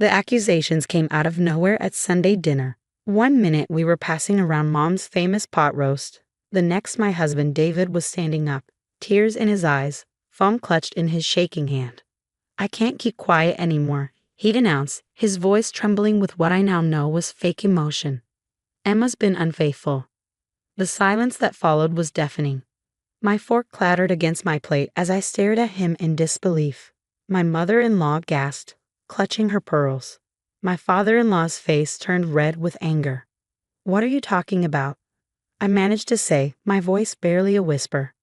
The accusations came out of nowhere at Sunday dinner. One minute we were passing around Mom's famous pot roast. The next my husband David was standing up, tears in his eyes, phone clutched in his shaking hand. "I can't keep quiet anymore," he'd announce, his voice trembling with what I now know was fake emotion. "Emma's been unfaithful." The silence that followed was deafening. My fork clattered against my plate as I stared at him in disbelief. My mother-in-law gasped, clutching her pearls. My father-in-law's face turned red with anger. "What are you talking about?" I managed to say, my voice barely a whisper.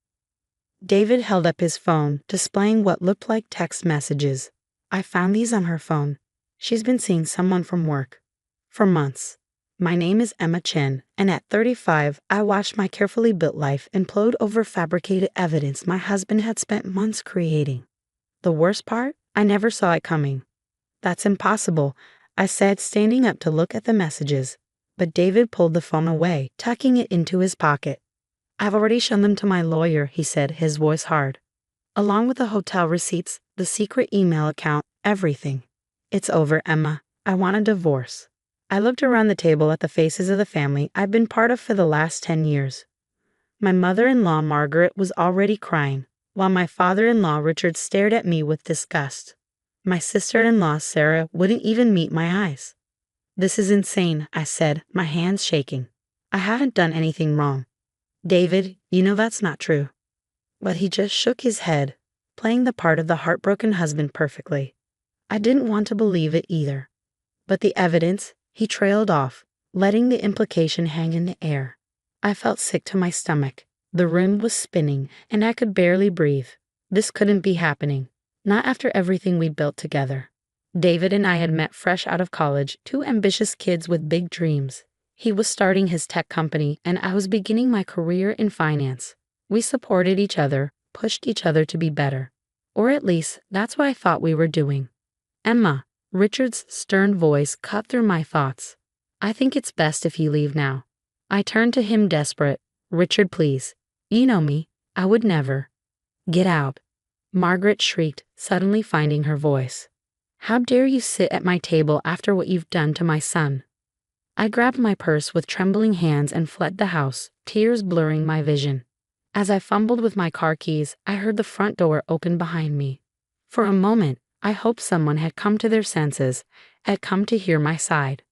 David held up his phone, displaying what looked like text messages. "I found these on her phone. She's been seeing someone from work. For months. My name is Emma Chen, and at 35, I watched my carefully built life implode over fabricated evidence my husband had spent months creating. The worst part? I never saw it coming." "That's impossible," I said, standing up to look at the messages. But David pulled the phone away, tucking it into his pocket. "I've already shown them to my lawyer," he said, his voice hard. "Along with the hotel receipts, the secret email account, everything. It's over, Emma. I want a divorce." I looked around the table at the faces of the family I've been part of for the last 10 years. My mother-in-law, Margaret, was already crying, while my father-in-law, Richard, stared at me with disgust. My sister-in-law, Sarah, wouldn't even meet my eyes. "This is insane," I said, my hands shaking. "I haven't done anything wrong." "David, you know that's not true." But he just shook his head, playing the part of the heartbroken husband perfectly. I didn't want to believe it either. But the evidence, he trailed off, letting the implication hang in the air. I felt sick to my stomach. The room was spinning, and I could barely breathe. This couldn't be happening. Not after everything we built together. David and I had met fresh out of college, two ambitious kids with big dreams. He was starting his tech company, and I was beginning my career in finance. We supported each other, pushed each other to be better. Or at least, that's what I thought we were doing. "Emma," Richard's stern voice cut through my thoughts. "I think it's best if you leave now." I turned to him desperate. "Richard, please. You know me. I would never." "Get out," Margaret shrieked, suddenly finding her voice. "How dare you sit at my table after what you've done to my son?" I grabbed my purse with trembling hands and fled the house, tears blurring my vision. As I fumbled with my car keys, I heard the front door open behind me. For a moment, I hoped someone had come to their senses, had come to hear my side.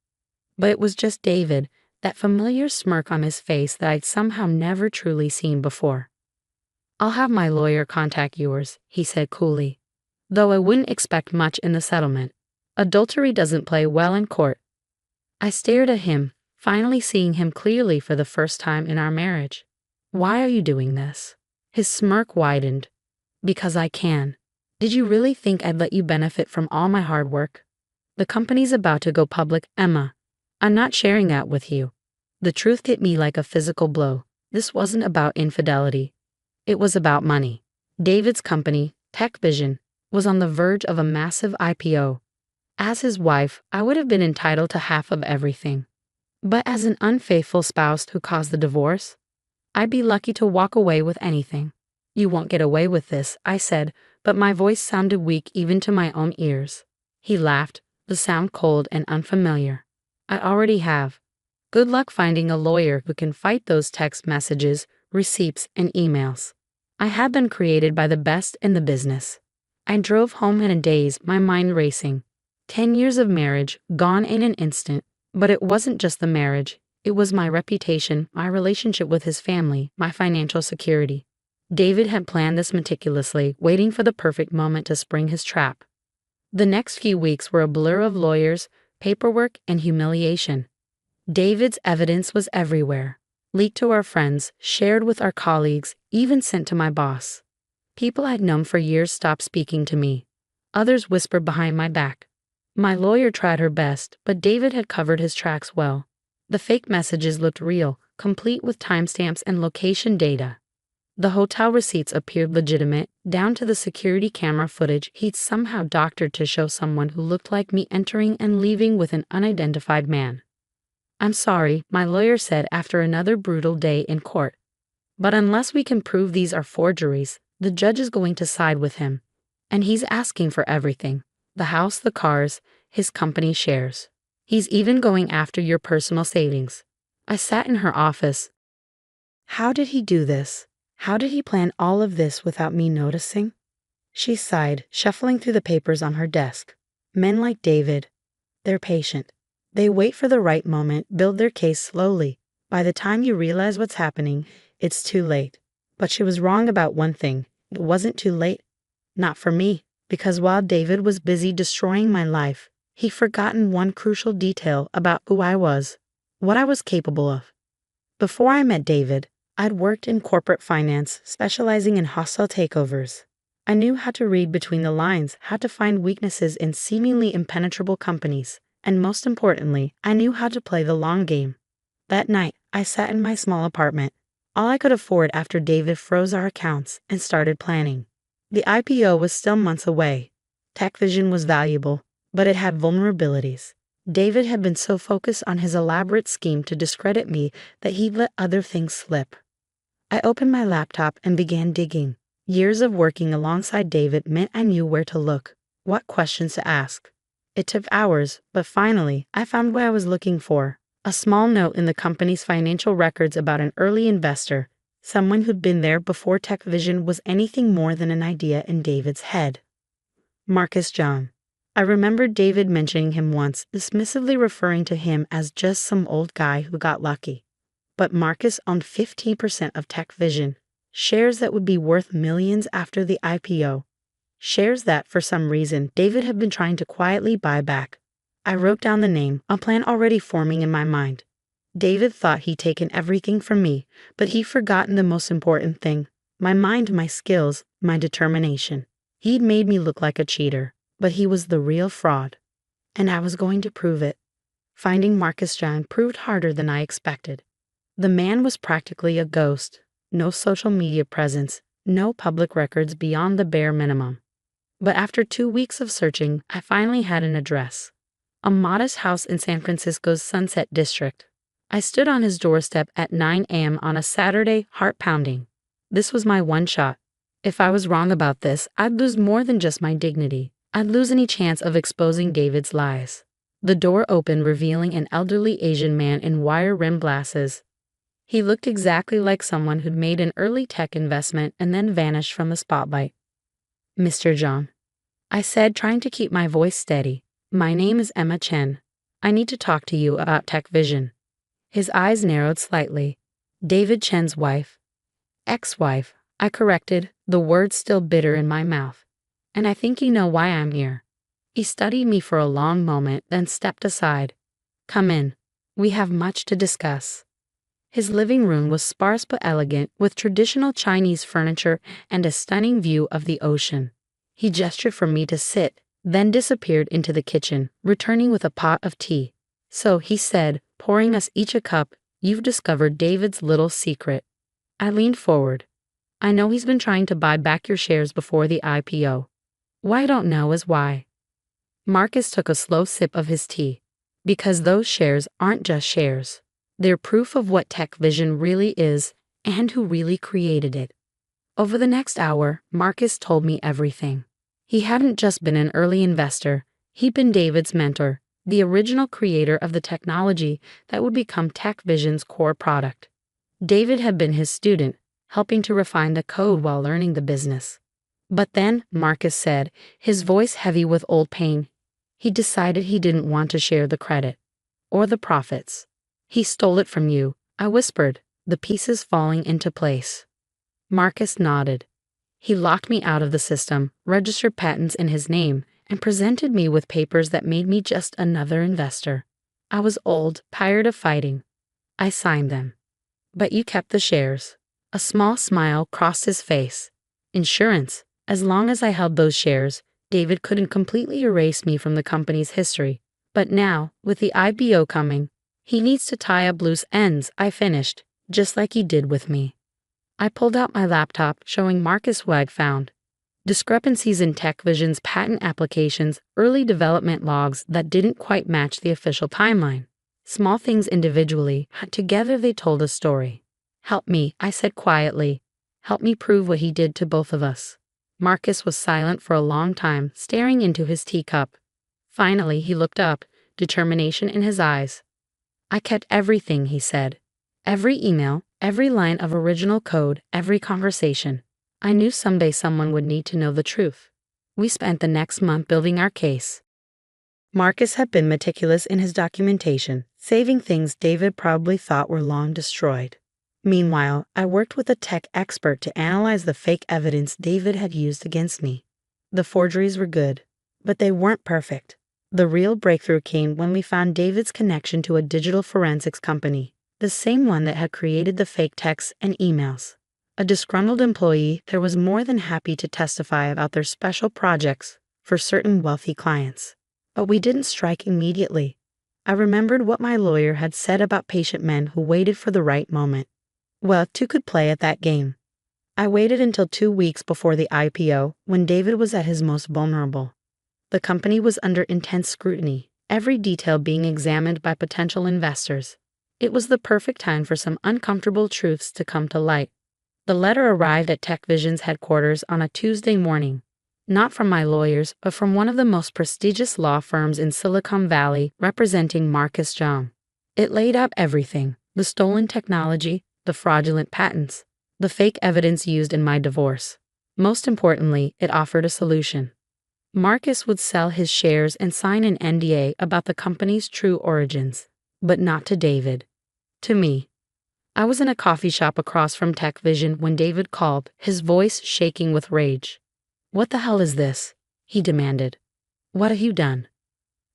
But it was just David, that familiar smirk on his face that I'd somehow never truly seen before. "I'll have my lawyer contact yours," he said coolly. "Though I wouldn't expect much in the settlement. Adultery doesn't play well in court." I stared at him, finally seeing him clearly for the first time in our marriage. "Why are you doing this?" His smirk widened. "Because I can. Did you really think I'd let you benefit from all my hard work? The company's about to go public, Emma. I'm not sharing that with you." The truth hit me like a physical blow. This wasn't about infidelity. It was about money. David's company, Tech Vision, was on the verge of a massive IPO. As his wife, I would have been entitled to half of everything. But as an unfaithful spouse who caused the divorce, I'd be lucky to walk away with anything. "You won't get away with this," I said, but my voice sounded weak even to my own ears. He laughed, the sound cold and unfamiliar. "I already have. Good luck finding a lawyer who can fight those text messages, receipts, and emails. I had them created by the best in the business." I drove home in a daze, my mind racing. 10 years of marriage, gone in an instant. But it wasn't just the marriage. It was my reputation, my relationship with his family, my financial security. David had planned this meticulously, waiting for the perfect moment to spring his trap. The next few weeks were a blur of lawyers, paperwork, and humiliation. David's evidence was everywhere. Leaked to our friends, shared with our colleagues, even sent to my boss. People I'd known for years stopped speaking to me. Others whispered behind my back. My lawyer tried her best, but David had covered his tracks well. The fake messages looked real, complete with timestamps and location data. The hotel receipts appeared legitimate, down to the security camera footage he'd somehow doctored to show someone who looked like me entering and leaving with an unidentified man. "I'm sorry," my lawyer said after another brutal day in court. "But unless we can prove these are forgeries, the judge is going to side with him. And he's asking for everything. The house, the cars, his company shares. He's even going after your personal savings. I sat in her office. How did he do this? How did he plan all of this without me noticing? She sighed, shuffling through the papers on her desk. Men like David, they're patient. They wait for the right moment, build their case slowly. By the time you realize what's happening, it's too late. But she was wrong about one thing. It wasn't too late. Not for me, because while David was busy destroying my life, he'd forgotten one crucial detail about who I was, what I was capable of. Before I met David, I'd worked in corporate finance, specializing in hostile takeovers. I knew how to read between the lines, how to find weaknesses in seemingly impenetrable companies, and most importantly, I knew how to play the long game. That night, I sat in my small apartment, all I could afford after David froze our accounts and started planning. The IPO was still months away. TechVision was valuable, but it had vulnerabilities. David had been so focused on his elaborate scheme to discredit me that he'd let other things slip. I opened my laptop and began digging. Years of working alongside David meant I knew where to look, what questions to ask. It took hours, but finally, I found what I was looking for. A small note in the company's financial records about an early investor, someone who'd been there before TechVision was anything more than an idea in David's head. Marcus John. I remembered David mentioning him once, dismissively referring to him as just some old guy who got lucky. But Marcus owned 15% of TechVision, shares that would be worth millions after the IPO. Shares that, for some reason, David had been trying to quietly buy back. I wrote down the name, a plan already forming in my mind. David thought he'd taken everything from me, but he'd forgotten the most important thing: my mind, my skills, my determination. He'd made me look like a cheater, but he was the real fraud. And I was going to prove it. Finding Marcus John proved harder than I expected. The man was practically a ghost. No social media presence, no public records beyond the bare minimum. But after 2 weeks of searching, I finally had an address. A modest house in San Francisco's Sunset District. I stood on his doorstep at 9 a.m. on a Saturday, heart pounding. This was my one shot. If I was wrong about this, I'd lose more than just my dignity. I'd lose any chance of exposing David's lies. The door opened, revealing an elderly Asian man in wire-rimmed glasses. He looked exactly like someone who'd made an early tech investment and then vanished from the spotlight. Mr. John, I said, trying to keep my voice steady. My name is Emma Chen. I need to talk to you about TechVision. His eyes narrowed slightly. David Chen's wife. Ex-wife, I corrected, the words still bitter in my mouth. And I think you know why I'm here. He studied me for a long moment, then stepped aside. Come in. We have much to discuss. His living room was sparse but elegant, with traditional Chinese furniture and a stunning view of the ocean. He gestured for me to sit, then disappeared into the kitchen, returning with a pot of tea. So, he said, pouring us each a cup, you've discovered David's little secret. I leaned forward. I know he's been trying to buy back your shares before the IPO. What I don't know is why. Marcus took a slow sip of his tea. Because those shares aren't just shares. They're proof of what TechVision really is and who really created it. Over the next hour, Marcus told me everything. He hadn't just been an early investor, he'd been David's mentor, the original creator of the technology that would become TechVision's core product. David had been his student, helping to refine the code while learning the business. But then, Marcus said, his voice heavy with old pain, he decided he didn't want to share the credit. Or the profits. He stole it from you, I whispered, the pieces falling into place. Marcus nodded. He locked me out of the system, registered patents in his name, and presented me with papers that made me just another investor. I was old, tired of fighting. I signed them. But you kept the shares. A small smile crossed his face. Insurance. As long as I held those shares, David couldn't completely erase me from the company's history. But now, with the IPO coming, he needs to tie up loose ends, I finished, just like he did with me. I pulled out my laptop, showing Marcus what I'd found. Discrepancies in TechVision's patent applications, early development logs that didn't quite match the official timeline. Small things individually, together they told a story. Help me, I said quietly. Help me prove what he did to both of us. Marcus was silent for a long time, staring into his teacup. Finally, he looked up, determination in his eyes. I kept everything, he said. Every email, every line of original code, every conversation. I knew someday someone would need to know the truth. We spent the next month building our case. Marcus had been meticulous in his documentation, saving things David probably thought were long destroyed. Meanwhile, I worked with a tech expert to analyze the fake evidence David had used against me. The forgeries were good, but they weren't perfect. The real breakthrough came when we found David's connection to a digital forensics company, the same one that had created the fake texts and emails. A disgruntled employee there was more than happy to testify about their special projects for certain wealthy clients. But we didn't strike immediately. I remembered what my lawyer had said about patient men who waited for the right moment. Well, two could play at that game. I waited until 2 weeks before the IPO, when David was at his most vulnerable. The company was under intense scrutiny, every detail being examined by potential investors. It was the perfect time for some uncomfortable truths to come to light. The letter arrived at TechVision's headquarters on a Tuesday morning. Not from my lawyers, but from one of the most prestigious law firms in Silicon Valley, representing Marcus Jong. It laid out everything: the stolen technology, the fraudulent patents, the fake evidence used in my divorce. Most importantly, it offered a solution. Marcus would sell his shares and sign an NDA about the company's true origins, but not to David. To me. I was in a coffee shop across from TechVision when David called, his voice shaking with rage. "What the hell is this?" he demanded. "What have you done?"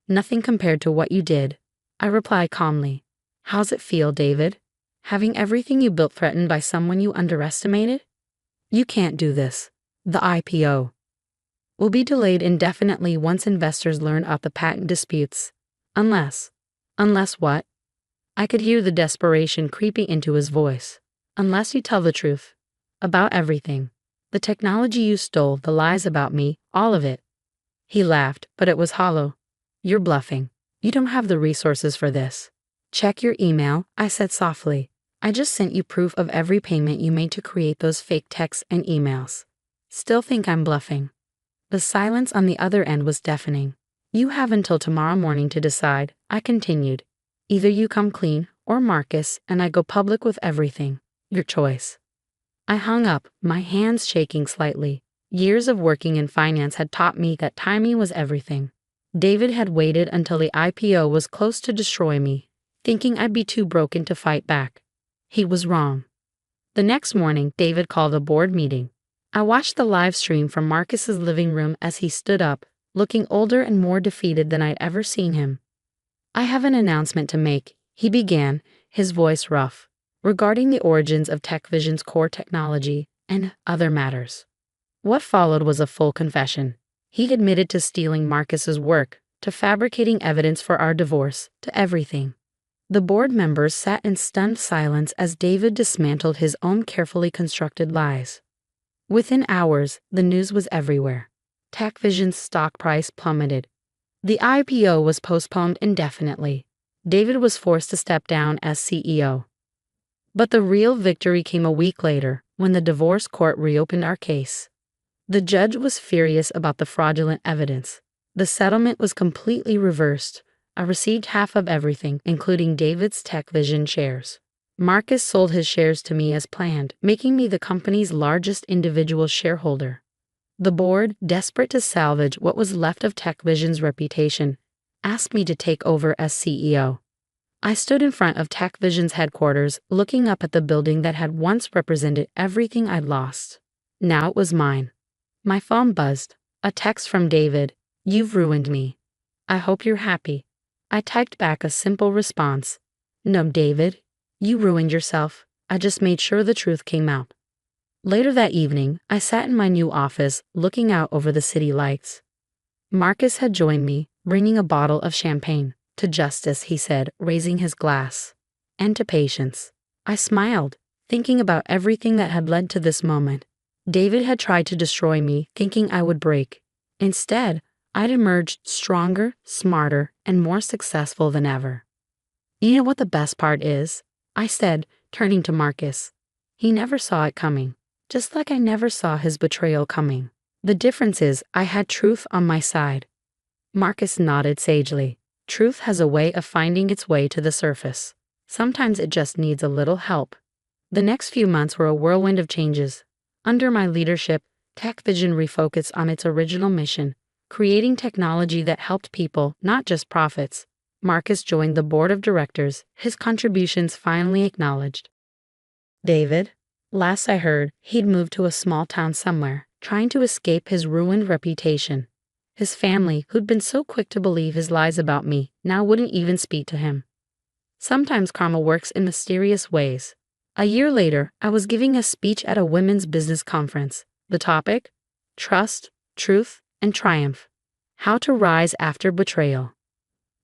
"Nothing compared to what you did," I replied calmly. "How's it feel, David? Having everything you built threatened by someone you underestimated? You can't do this. The IPO will be delayed indefinitely once investors learn of the patent disputes. Unless what? I could hear the desperation creeping into his voice. Unless you tell the truth. About everything. The technology you stole, the lies about me, all of it." He laughed, but it was hollow. "You're bluffing. You don't have the resources for this." "Check your email," I said softly. "I just sent you proof of every payment you made to create those fake texts and emails. Still think I'm bluffing?" The silence on the other end was deafening. "You have until tomorrow morning to decide," I continued. "Either you come clean, or Marcus and I go public with everything. Your choice." I hung up, my hands shaking slightly. Years of working in finance had taught me that timing was everything. David had waited until the IPO was close to destroy me, thinking I'd be too broken to fight back. He was wrong. The next morning, David called a board meeting. I watched the live stream from Marcus's living room as he stood up, looking older and more defeated than I'd ever seen him. "I have an announcement to make," he began, his voice rough, "regarding the origins of TechVision's core technology and other matters." What followed was a full confession. He admitted to stealing Marcus's work, to fabricating evidence for our divorce, to everything. The board members sat in stunned silence as David dismantled his own carefully constructed lies. Within hours, the news was everywhere. TechVision's stock price plummeted. The IPO was postponed indefinitely. David was forced to step down as CEO. But the real victory came a week later, when the divorce court reopened our case. The judge was furious about the fraudulent evidence. The settlement was completely reversed. I received half of everything, including David's TechVision shares. Marcus sold his shares to me as planned, making me the company's largest individual shareholder. The board, desperate to salvage what was left of TechVision's reputation, asked me to take over as CEO. I stood in front of TechVision's headquarters, looking up at the building that had once represented everything I'd lost. Now it was mine. My phone buzzed. A text from David. "You've ruined me. I hope you're happy." I typed back a simple response. "No, David. You ruined yourself. I just made sure the truth came out." Later that evening, I sat in my new office, looking out over the city lights. Marcus had joined me, bringing a bottle of champagne. "To justice," he said, raising his glass. "And to patience." I smiled, thinking about everything that had led to this moment. David had tried to destroy me, thinking I would break. Instead, I'd emerged stronger, smarter, and more successful than ever. "You know what the best part is?" I said, turning to Marcus. He never saw it coming, just like I never saw his betrayal coming. The difference is I had truth on my side. Marcus nodded sagely. Truth has a way of finding its way to the surface. Sometimes it just needs a little help. The next few months were a whirlwind of changes. Under my leadership, TechVision refocused on its original mission, creating technology that helped people, not just profits. Marcus joined the board of directors, his contributions finally acknowledged. David? Last I heard, he'd moved to a small town somewhere, trying to escape his ruined reputation. His family, who'd been so quick to believe his lies about me, now wouldn't even speak to him. Sometimes karma works in mysterious ways. A year later, I was giving a speech at a women's business conference. The topic? Trust, Truth, and Triumph. How to rise after betrayal.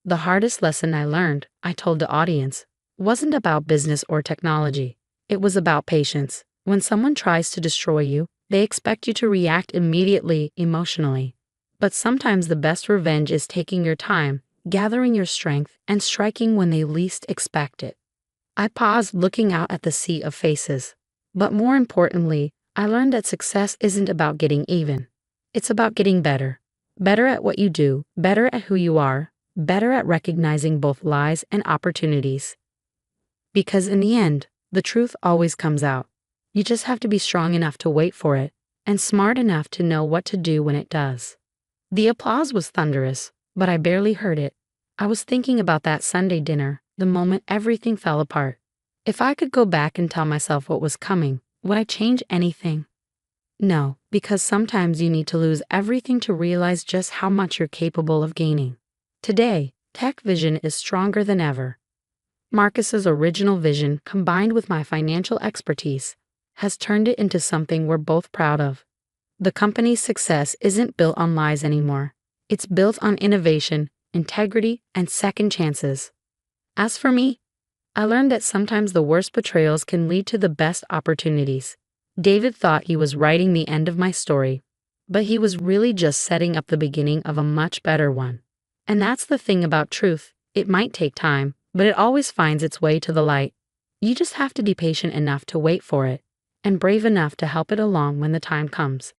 The hardest lesson I learned, I told the audience, wasn't about business or technology. It was about patience. When someone tries to destroy you, they expect you to react immediately, emotionally. But sometimes the best revenge is taking your time, gathering your strength, and striking when they least expect it. I paused, looking out at the sea of faces. But more importantly, I learned that success isn't about getting even. It's about getting better. Better at what you do, better at who you are, better at recognizing both lies and opportunities. Because in the end, the truth always comes out. You just have to be strong enough to wait for it, and smart enough to know what to do when it does. The applause was thunderous, but I barely heard it. I was thinking about that Sunday dinner, the moment everything fell apart. If I could go back and tell myself what was coming, would I change anything? No, because sometimes you need to lose everything to realize just how much you're capable of gaining. Today, TechVision is stronger than ever. Marcus's original vision, combined with my financial expertise, has turned it into something we're both proud of. The company's success isn't built on lies anymore. It's built on innovation, integrity, and second chances. As for me, I learned that sometimes the worst betrayals can lead to the best opportunities. David thought he was writing the end of my story, but he was really just setting up the beginning of a much better one. And that's the thing about truth. It might take time, but it always finds its way to the light. You just have to be patient enough to wait for it, and brave enough to help it along when the time comes.